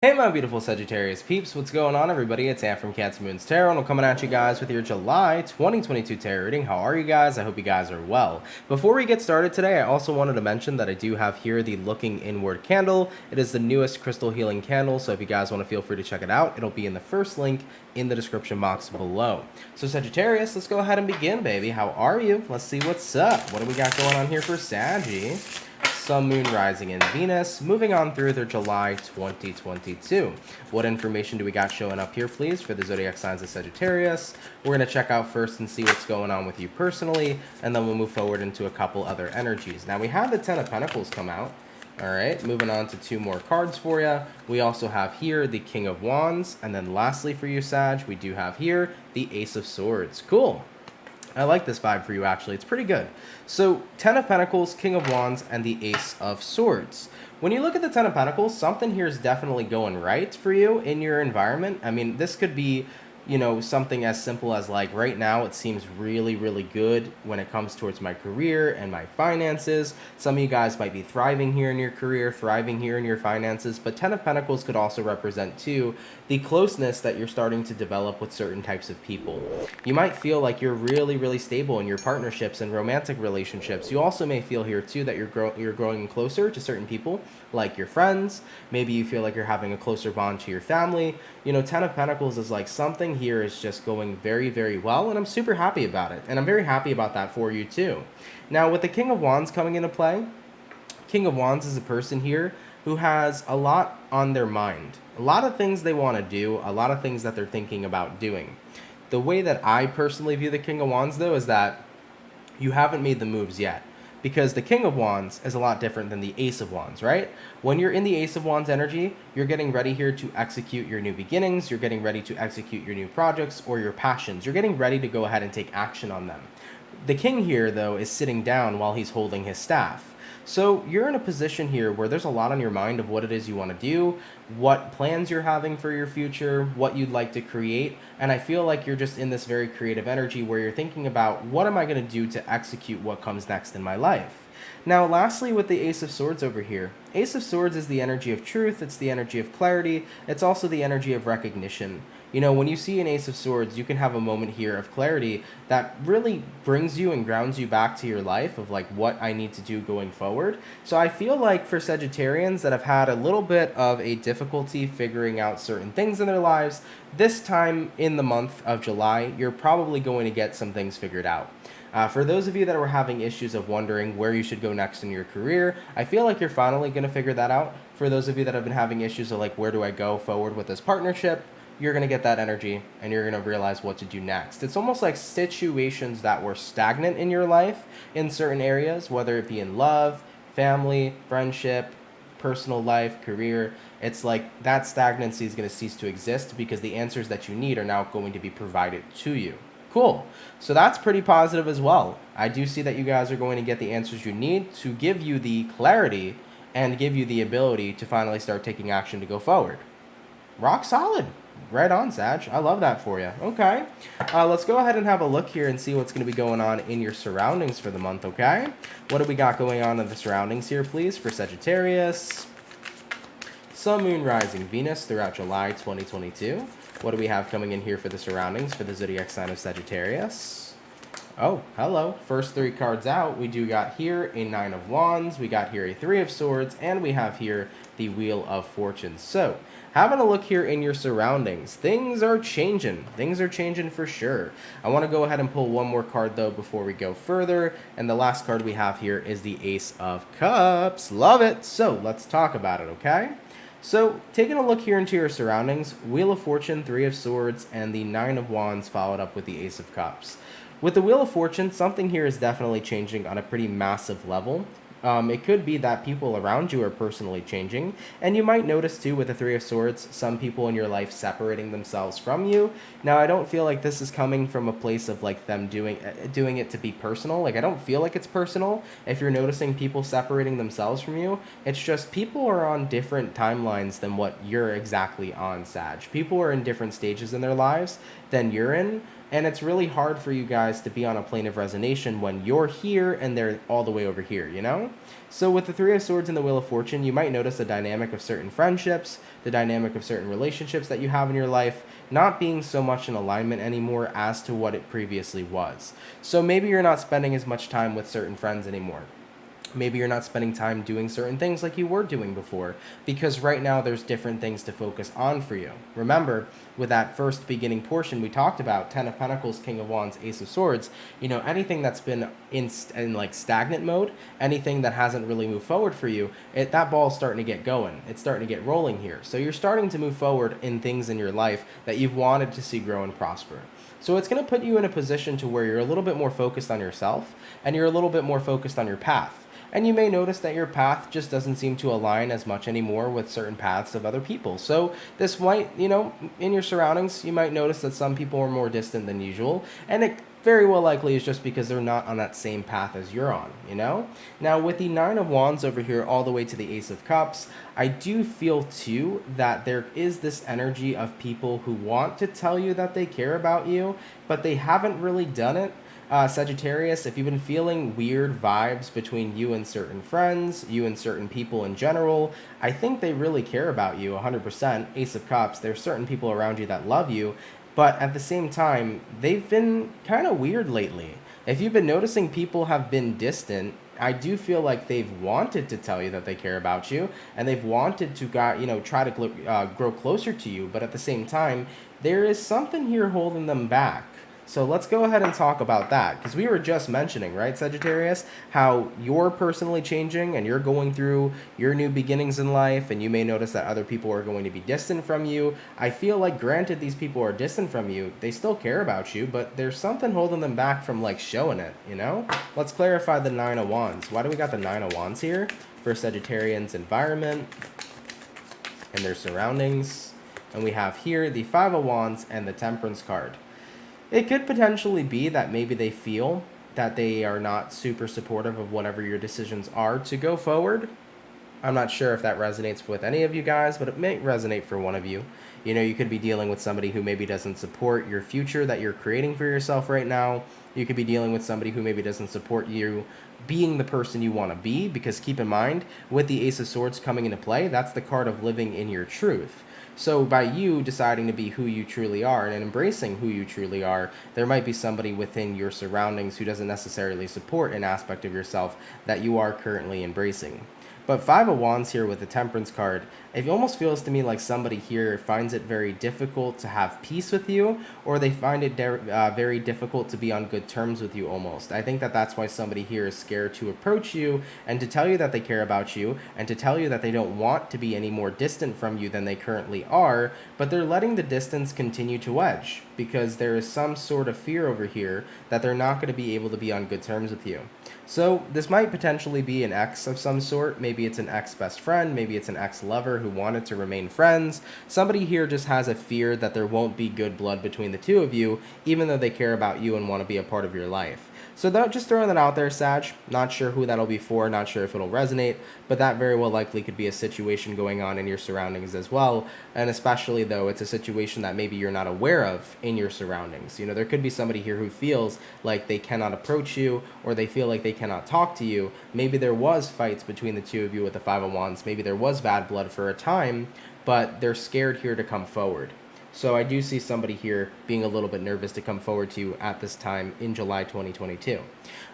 Hey my beautiful Sagittarius peeps, what's going on everybody? It's Ann from CancerMoonsTarot, and I'm coming at you guys with your July 2022 tarot reading. How are you guys? I hope you guys are well. Before we get started today, I also wanted to mention that I do have here the Looking Inward candle. It is the newest crystal healing candle, so if you guys want to feel free to check it out, it'll be in the first link in the description box below. So Sagittarius, let's go ahead and begin, baby. How are you? Let's see what's up. What do we got going on here for Saggy? Sun, Moon, Rising, and Venus, moving on through their July 2022. What information do we got showing up here, please, for the zodiac signs of Sagittarius? We're going to check out first and see what's going on with you personally, and then we'll move forward into a couple other energies. Now, we have the Ten of Pentacles come out. All right, moving on to two more cards for you. We also have here the King of Wands, and then lastly for you, Sag, we do have here the Ace of Swords. Cool. I like this vibe for you, actually. It's pretty good. So, Ten of Pentacles, King of Wands, and the Ace of Swords. When you look at the Ten of Pentacles, something here is definitely going right for you in your environment. I mean, this could be, something as simple as like right now it seems really, really good when it comes towards my career and my finances. Some of you guys might be thriving here in your career, thriving here in your finances, but Ten of Pentacles could also represent too the closeness that you're starting to develop with certain types of people. You might feel like you're really, really stable in your partnerships and romantic relationships. You also may feel here too that you're growing closer to certain people, like your friends. Maybe you feel like you're having a closer bond to your family. Ten of Pentacles is like something here is just going very, very well, and I'm super happy about it. And I'm very happy about that for you too. Now, with the King of Wands coming into play, King of Wands is a person here who has a lot on their mind, a lot of things they want to do, a lot of things that they're thinking about doing. The way that I personally view the King of Wands, though, is that you haven't made the moves yet. Because the King of Wands is a lot different than the Ace of Wands, right? When you're in the Ace of Wands energy, you're getting ready here to execute your new beginnings, you're getting ready to execute your new projects or your passions. You're getting ready to go ahead and take action on them. The King here, though, is sitting down while he's holding his staff. So you're in a position here where there's a lot on your mind of what it is you want to do, what plans you're having for your future, what you'd like to create. And I feel like you're just in this very creative energy where you're thinking about what am I going to do to execute what comes next in my life. Now, lastly, with the Ace of Swords over here, Ace of Swords is the energy of truth, it's the energy of clarity, it's also the energy of recognition. When you see an Ace of Swords, you can have a moment here of clarity that really brings you and grounds you back to your life of like what I need to do going forward. So I feel like for Sagittarians that have had a little bit of a difficulty figuring out certain things in their lives, this time in the month of July, you're probably going to get some things figured out. For those of you that were having issues of wondering where you should go next in your career, I feel like you're finally going to figure that out. For those of you that have been having issues of like, where do I go forward with this partnership? You're going to get that energy and you're going to realize what to do next. It's almost like situations that were stagnant in your life in certain areas, whether it be in love, family, friendship, personal life, career. It's like that stagnancy is going to cease to exist because the answers that you need are now going to be provided to you. Cool. So that's pretty positive as well. I do see that you guys are going to get the answers you need to give you the clarity and give you the ability to finally start taking action to go forward. Rock solid. Right on, Sag. I love that for you. Okay. Let's go ahead and have a look here and see what's going to be going on in your surroundings for the month, okay? What do we got going on in the surroundings here, please, for Sagittarius? Sun, Moon, Rising, Venus throughout July 2022. What do we have coming in here for the surroundings for the zodiac sign of Sagittarius? Oh, hello. First three cards out. We do got here a Nine of Wands. We got here a Three of Swords. And we have here the Wheel of Fortune. So, having a look here in your surroundings, things are changing. Things are changing for sure. I want to go ahead and pull one more card, though, before we go further. And the last card we have here is the Ace of Cups. Love it. So, let's talk about it, okay? So, taking a look here into your surroundings, Wheel of Fortune, Three of Swords, and the Nine of Wands followed up with the Ace of Cups. With the Wheel of Fortune, something here is definitely changing on a pretty massive level. It could be that people around you are personally changing, and you might notice too with the Three of Swords, some people in your life separating themselves from you. Now, I don't feel like this is coming from a place of like them doing it to be personal. Like, I don't feel like it's personal. If you're noticing people separating themselves from you, it's just people are on different timelines than what you're exactly on, Sag. People are in different stages in their lives than you're in. And it's really hard for you guys to be on a plane of resonation when you're here and they're all the way over here, you know? So with the Three of Swords and the Wheel of Fortune, you might notice the dynamic of certain friendships, the dynamic of certain relationships that you have in your life, not being so much in alignment anymore as to what it previously was. So maybe you're not spending as much time with certain friends anymore. Maybe you're not spending time doing certain things like you were doing before, because right now there's different things to focus on for you. Remember, with that first beginning portion we talked about, Ten of Pentacles, King of Wands, Ace of Swords, anything that's been in like stagnant mode, anything that hasn't really moved forward for you, that ball's starting to get going. It's starting to get rolling here. So you're starting to move forward in things in your life that you've wanted to see grow and prosper. So it's going to put you in a position to where you're a little bit more focused on yourself, and you're a little bit more focused on your path. And you may notice that your path just doesn't seem to align as much anymore with certain paths of other people. So this might, in your surroundings, you might notice that some people are more distant than usual. And it very well likely is just because they're not on that same path as you're on, Now, with the Nine of Wands over here all the way to the Ace of Cups, I do feel, too, that there is this energy of people who want to tell you that they care about you, but they haven't really done it. Sagittarius, if you've been feeling weird vibes between you and certain friends, you and certain people in general, I think they really care about you 100%. Ace of Cups, there's certain people around you that love you, but at the same time, they've been kind of weird lately. If you've been noticing people have been distant, I do feel like they've wanted to tell you that they care about you, and they've wanted to try to grow closer to you, but at the same time, there is something here holding them back. So let's go ahead and talk about that, because we were just mentioning, right, Sagittarius, how you're personally changing and you're going through your new beginnings in life, and you may notice that other people are going to be distant from you. I feel like, granted, these people are distant from you, they still care about you, but there's something holding them back from, showing it, Let's clarify the Nine of Wands. Why do we got the Nine of Wands here? For Sagittarians' environment and their surroundings. And we have here the Five of Wands and the Temperance card. It could potentially be that maybe they feel that they are not super supportive of whatever your decisions are to go forward. I'm not sure if that resonates with any of you guys, but it may resonate for one of you. You could be dealing with somebody who maybe doesn't support your future that you're creating for yourself right now. You could be dealing with somebody who maybe doesn't support you being the person you want to be, because keep in mind, with the Ace of Swords coming into play, that's the card of living in your truth. So by you deciding to be who you truly are and embracing who you truly are, there might be somebody within your surroundings who doesn't necessarily support an aspect of yourself that you are currently embracing. But Five of Wands here with the Temperance card, it almost feels to me like somebody here finds it very difficult to have peace with you, or they find it very difficult to be on good terms with you almost. I think that that's why somebody here is scared to approach you and to tell you that they care about you and to tell you that they don't want to be any more distant from you than they currently are, but they're letting the distance continue to wedge because there is some sort of fear over here that they're not going to be able to be on good terms with you. So this might potentially be an ex of some sort. Maybe it's an ex-best friend. Maybe it's an ex-lover who wanted to remain friends. Somebody here just has a fear that there won't be good blood between the two of you, even though they care about you and want to be a part of your life. So just throwing that out there, Sag. Not sure who that'll be for. Not sure if it'll resonate. But that very well likely could be a situation going on in your surroundings as well. And especially, though, it's a situation that maybe you're not aware of in your surroundings. There could be somebody here who feels like they cannot approach you, or they feel like they cannot talk to you. Maybe there was fights between the two of you with the Five of Wands. Maybe there was bad blood for a time, but they're scared here to come forward. So I do see somebody here being a little bit nervous to come forward to you at this time in July 2022.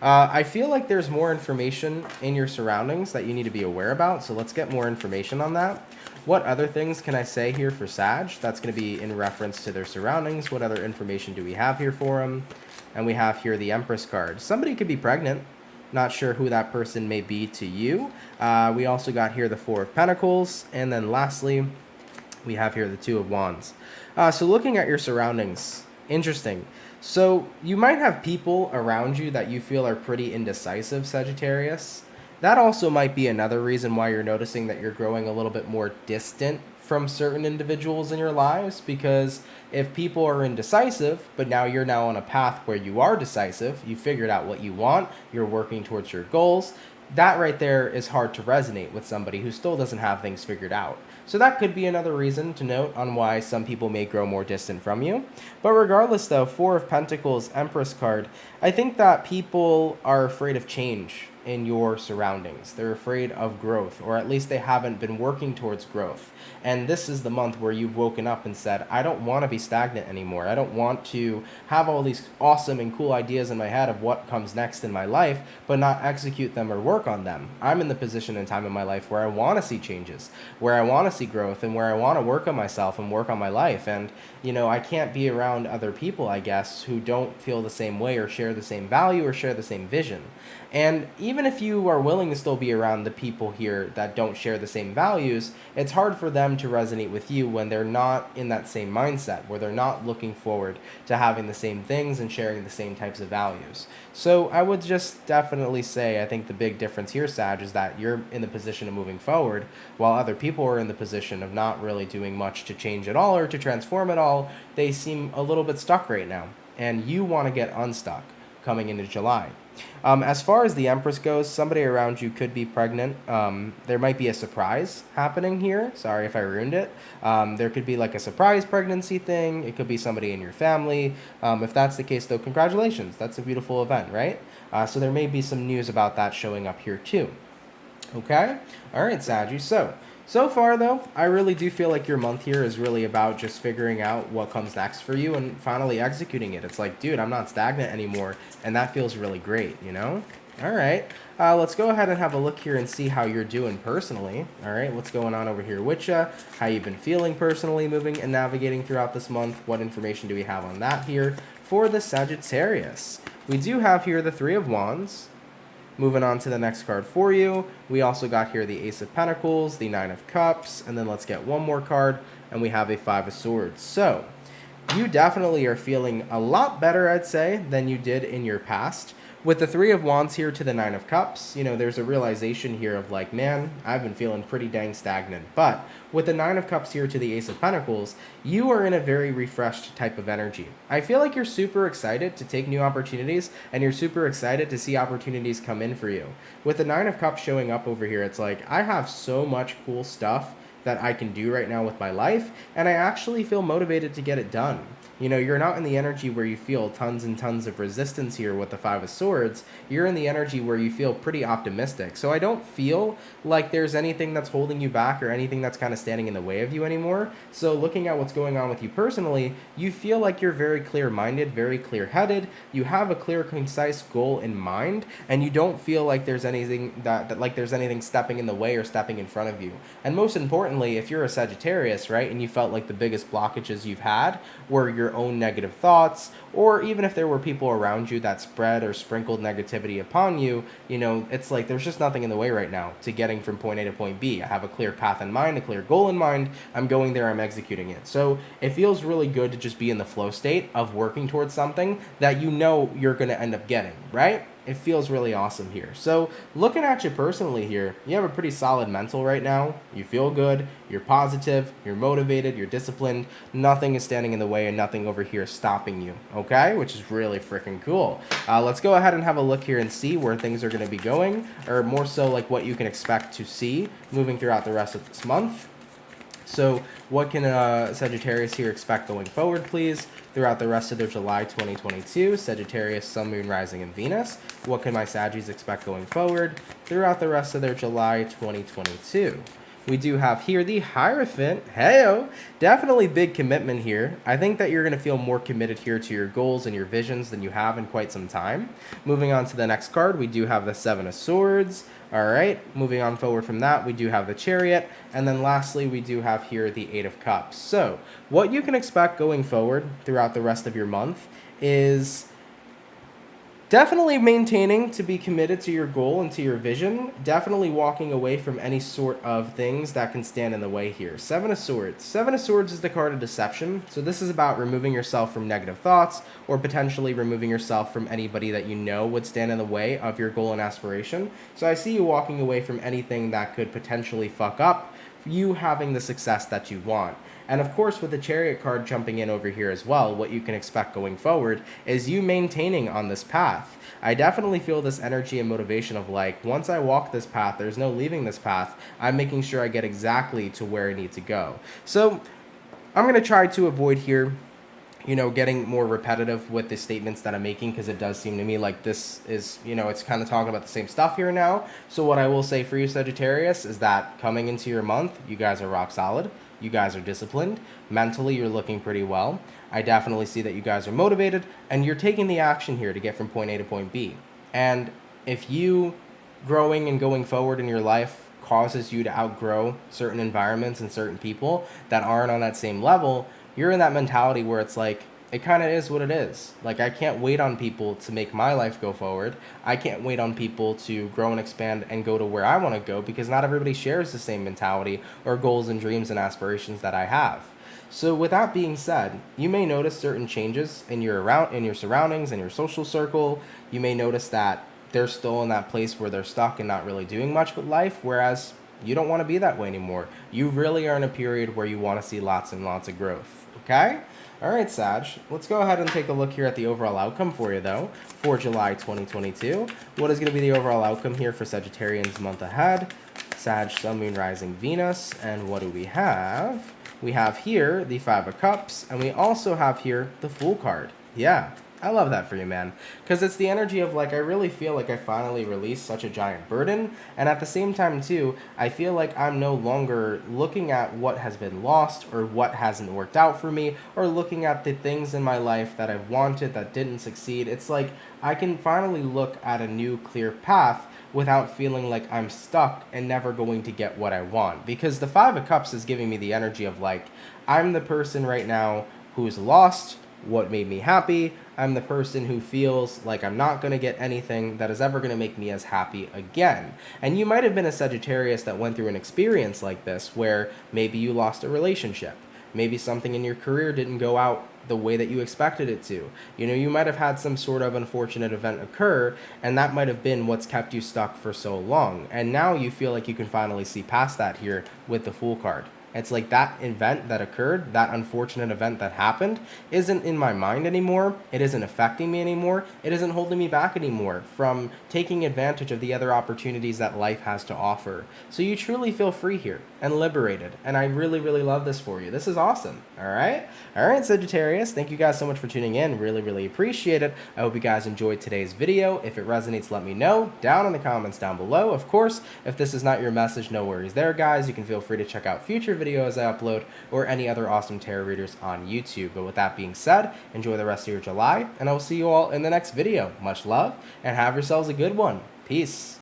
I feel like there's more information in your surroundings that you need to be aware about, so let's get more information on that. What other things can I say here for Sag? That's going to be in reference to their surroundings. What other information do we have here for them? And we have here the Empress card. Somebody could be pregnant. Not sure who that person may be to you. We also got here the Four of Pentacles. And then lastly, we have here the Two of Wands. So looking at your surroundings, interesting. So you might have people around you that you feel are pretty indecisive, Sagittarius. That also might be another reason why you're noticing that you're growing a little bit more distant from certain individuals in your lives, because if people are indecisive, but you're on a path where you are decisive, you figured out what you want, you're working towards your goals, that right there is hard to resonate with somebody who still doesn't have things figured out. So that could be another reason to note on why some people may grow more distant from you. But regardless though, Four of Pentacles, Empress card, I think that people are afraid of change in your surroundings. They're afraid of growth, or at least they haven't been working towards growth. And this is the month where you've woken up and said, I don't want to be stagnant anymore. I don't want to have all these awesome and cool ideas in my head of what comes next in my life, but not execute them or work on them. I'm in the position and time in my life where I want to see changes, where I want to see growth, and where I want to work on myself and work on my life. And, I can't be around other people, I guess, who don't feel the same way or share the same value or share the same vision. And even if you are willing to still be around the people here that don't share the same values, it's hard for them to resonate with you when they're not in that same mindset, where they're not looking forward to having the same things and sharing the same types of values. So I would just definitely say, I think the big difference here, Sag, is that you're in the position of moving forward, while other people are in the position of not really doing much to change at all or to transform at all. They seem a little bit stuck right now, and you want to get unstuck coming into July. As far as the Empress goes, somebody around you could be pregnant. There might be a surprise happening here. Sorry if I ruined it. There could be like a surprise pregnancy thing. It could be somebody in your family. If that's the case, though, congratulations. That's a beautiful event, right? So there may be some news about that showing up here, too. Okay? All right, Saggy. So far, though, I really do feel like your month here is really about just figuring out what comes next for you and finally executing it. It's like, dude, I'm not stagnant anymore, and that feels really great, All right, let's go ahead and have a look here and see how you're doing personally. All right, what's going on over here with you? How you've been feeling personally, moving and navigating throughout this month? What information do we have on that here for the Sagittarius? We do have here the Three of Wands. Moving on to the next card for you, we also got here the Ace of Pentacles, the Nine of Cups, and then let's get one more card, and we have a Five of Swords. So, you definitely are feeling a lot better, I'd say, than you did in your past. With the Three of Wands here to the Nine of Cups, there's a realization here of like, man, I've been feeling pretty dang stagnant. But with the Nine of Cups here to the Ace of Pentacles, you are in a very refreshed type of energy. I feel like you're super excited to take new opportunities, and you're super excited to see opportunities come in for you. With the Nine of Cups showing up over here, it's like, I have so much cool stuff that I can do right now with my life, and I actually feel motivated to get it done. You're not in the energy where you feel tons and tons of resistance here with the Five of Swords. You're in the energy where you feel pretty optimistic. So I don't feel like there's anything that's holding you back or anything that's kind of standing in the way of you anymore. So looking at what's going on with you personally, you feel like you're very clear-minded, very clear-headed. You have a clear, concise goal in mind, and you don't feel like there's anything that there's anything stepping in the way or stepping in front of you. And most importantly, if you're a Sagittarius, right, and you felt like the biggest blockages you've had were your own negative thoughts, or even if there were people around you that spread or sprinkled negativity upon you, it's like there's just nothing in the way right now to getting from point A to point B. I have a clear path in mind, a clear goal in mind. I'm going there, I'm executing it. So it feels really good to just be in the flow state of working towards something that you're going to end up getting, right? It feels really awesome here. So looking at you personally here, you have a pretty solid mental right now. You feel good, you're positive, you're motivated, you're disciplined. Nothing is standing in the way and nothing over here is stopping you, okay? Which is really freaking cool. Let's go ahead and have a look here and see where things are going to be going, or more so like what you can expect to see moving throughout the rest of this month. So what can Sagittarius here expect going forward, please, throughout the rest of their July 2022? Sagittarius, Sun, Moon, Rising, and Venus. What can my Saggies expect going forward throughout the rest of their July 2022? We do have here the Hierophant. Heyo! Definitely big commitment here. I think that you're going to feel more committed here to your goals and your visions than you have in quite some time. Moving on to the next card, we do have the Seven of Swords. All right, moving on forward from that, we do have the Chariot. And then lastly, we do have here the Eight of Cups. So what you can expect going forward throughout the rest of your month is definitely maintaining to be committed to your goal and to your vision. Definitely walking away from any sort of things that can stand in the way here. Seven of Swords. Seven of Swords is the card of deception. So this is about removing yourself from negative thoughts, or potentially removing yourself from anybody that you know would stand in the way of your goal and aspiration. So I see you walking away from anything that could potentially fuck up you having the success that you want. And of course, with the Chariot card jumping in over here as well, what you can expect going forward is you maintaining on this path. I definitely feel this energy and motivation of like, once I walk this path, there's no leaving this path. I'm making sure I get exactly to where I need to go. So I'm going to try to avoid here, getting more repetitive with the statements that I'm making, because it does seem to me like this is, it's kind of talking about the same stuff here now. So what I will say for you, Sagittarius, is that coming into your month, you guys are rock solid. You guys are disciplined. Mentally, you're looking pretty well. I definitely see that you guys are motivated, and you're taking the action here to get from point A to point B. And if you growing and going forward in your life causes you to outgrow certain environments and certain people that aren't on that same level, you're in that mentality where it's like, it kind of is what it is. Like, I can't wait on people to make my life go forward. I can't wait on people to grow and expand and go to where I want to go, because not everybody shares the same mentality or goals and dreams and aspirations that I have. So with that being said, you may notice certain changes in your surroundings, in your social circle. You may notice that they're still in that place where they're stuck and not really doing much with life, whereas you don't want to be that way anymore. You really are in a period where you want to see lots and lots of growth, okay? All right, Sag, let's go ahead and take a look here at the overall outcome for you, though, for July 2022. What is going to be the overall outcome here for Sagittarians month ahead? Sag, Sun, Moon, Rising, Venus, and what do we have? We have here the Five of Cups, and we also have here the Fool card. Yeah, I love that for you, man, because it's the energy of like, I really feel like I finally released such a giant burden, and at the same time too, I feel like I'm no longer looking at what has been lost or what hasn't worked out for me, or looking at the things in my life that I've wanted that didn't succeed. It's like I can finally look at a new clear path without feeling like I'm stuck and never going to get what I want, because the Five of Cups is giving me the energy of like, I'm the person right now who's lost what made me happy. I'm the person who feels like I'm not going to get anything that is ever going to make me as happy again. And you might have been a Sagittarius that went through an experience like this, where maybe you lost a relationship. Maybe something in your career didn't go out the way that you expected it to. You might have had some sort of unfortunate event occur, and that might have been what's kept you stuck for so long. And now you feel like you can finally see past that here with the Fool card. It's like that event that occurred, that unfortunate event that happened, isn't in my mind anymore. It isn't affecting me anymore. It isn't holding me back anymore from taking advantage of the other opportunities that life has to offer. So you truly feel free here and liberated. And I really, really love this for you. This is awesome. All right? All right, Sagittarius. Thank you guys so much for tuning in. Really, really appreciate it. I hope you guys enjoyed today's video. If it resonates, let me know down in the comments down below. Of course, if this is not your message, no worries there, guys. You can feel free to check out future videos I upload or any other awesome tarot readers on YouTube. But with that being said, enjoy the rest of your July, and I will see you all in the next video. Much love, and have yourselves a good one. Peace.